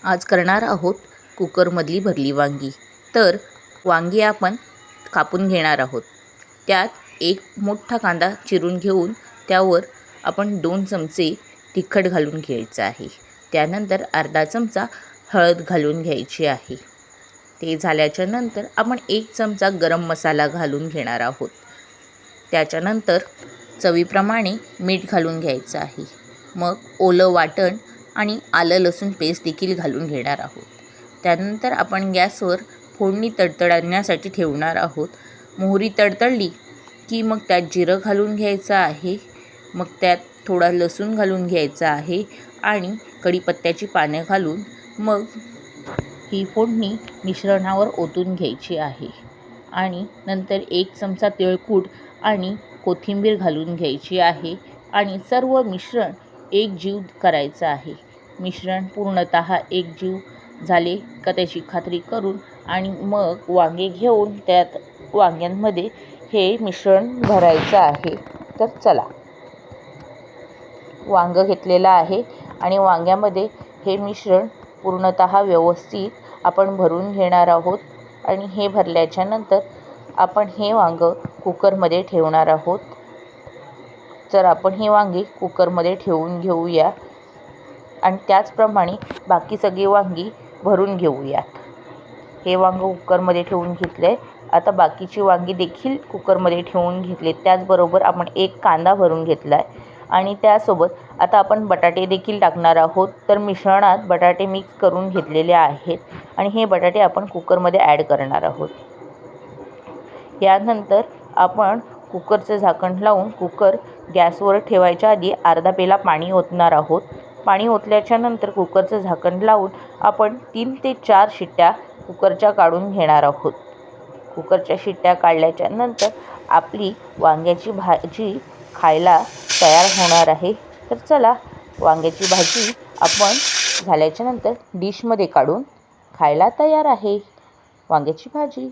आज करणार आहोत कुकरमधली भरली वांगी. तर वांगी आपण कापून घेणार आहोत. त्यात एक मोठा कांदा चिरून घेऊन त्यावर आपण 2 चमचे तिखट घालून घ्यायचं आहे. त्यानंतर अर्धा चमचा हळद घालून घ्यायची आहे. ते झाल्याच्या नंतर आपण 1 चमचा गरम मसाला घालून घेणार आहोत. त्याच्यानंतर चवीप्रमाणे मीठ घालून घ्यायचं आहे. मग ओलं वाटण आणि आलं लसूण पेस्ट देखील घालून घेणार आहोत. त्यानंतर आपण गॅसवर फोडणी तडतडण्यासाठी ठेवणार आहोत. मोहरी तडतडली की मग त्यात जिरं घालून घ्यायचं आहे. मग त्यात थोडा लसूण घालून घ्यायचा आहे आणि कढीपत्त्याची पाने घालून मग ही फोडणी मिश्रणावर ओतून घ्यायची आहे. आणि नंतर 1 चमचा तिळकूट आणि कोथिंबीर घालून घ्यायची आहे आणि सर्व मिश्रण एकजीव करायचं आहे. मिश्रण पूर्णतः एकजीव झाले का त्याची खात्री करून आणि मग वांगे घेऊन त्यात वांग्यांमध्ये हे मिश्रण भरायचं आहे. तर चला, वांगं घेतलेलं आहे आणि वांग्यामध्ये हे मिश्रण पूर्णतः व्यवस्थित आपण भरून घेणार आहोत. आणि हे भरल्याच्या नंतर आपण हे वांगं कुकरमध्ये ठेवणार आहोत. तर आपण हे वांगी कुकरमध्ये ठेवून घेऊया आणि त्याचप्रमाणे बाकी सगळी वांगी भरून घेऊयात. हे वांगं कुकरमध्ये ठेवून घेतले. आता बाकीची वांगी देखील कुकरमध्ये ठेवून घेतले. त्याचबरोबर आपण 1 कांदा भरून घेतला आहे आणि त्यासोबत आता आपण बटाटे देखील टाकणार आहोत. तर मिश्रणात बटाटे मिक्स करून घेतलेले आहेत आणि हे बटाटे आपण कुकरमध्ये ॲड करणार आहोत. यानंतर आपण कुकरचं झाकण लावून कुकर गॅसवर ठेवायच्या आधी अर्धा पेला पाणी ओतणार आहोत. पाणी ओतल्याच्या नंतर कुकरचं झाकण लावून आपण 3 ते 4 शिट्ट्या कुकरच्या काढून घेणार आहोत. कुकरच्या शिट्ट्या काढल्याच्या नंतर आपली वांग्याची भाजी खायला तयार होणार आहे. तर चला, वांग्याची भाजी आपण झाल्याच्या नंतर डिशमध्ये काढून खायला तयार आहे. वांग्याची भाजी